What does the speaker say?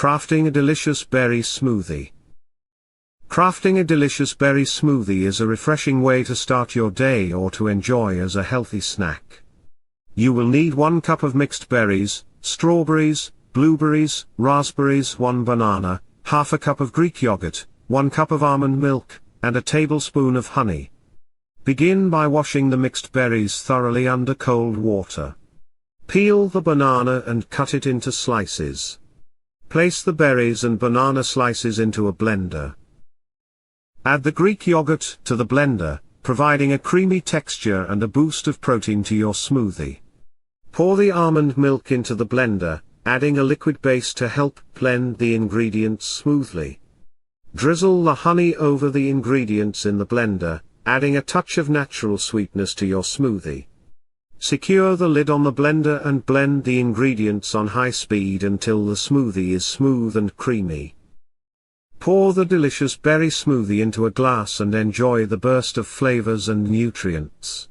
Crafting a delicious berry smoothie. Crafting a delicious berry smoothie is a refreshing way to start your day or to enjoy as a healthy snack. You will need 1 cup of mixed berries, strawberries, blueberries, raspberries, 1 banana, half a cup of Greek yogurt, 1 cup of almond milk, and a tablespoon of honey. Begin by washing the mixed berries thoroughly under cold water. Peel the banana and cut it into slices. Place the berries and banana slices into a blender. Add the Greek yogurt to the blender, providing a creamy texture and a boost of protein to your smoothie. Pour the almond milk into the blender, adding a liquid base to help blend the ingredients smoothly. Drizzle the honey over the ingredients in the blender, adding a touch of natural sweetness to your smoothie. Secure the lid on the blender and blend the ingredients on high speed until the smoothie is smooth and creamy. Pour the delicious berry smoothie into a glass and enjoy the burst of flavors and nutrients.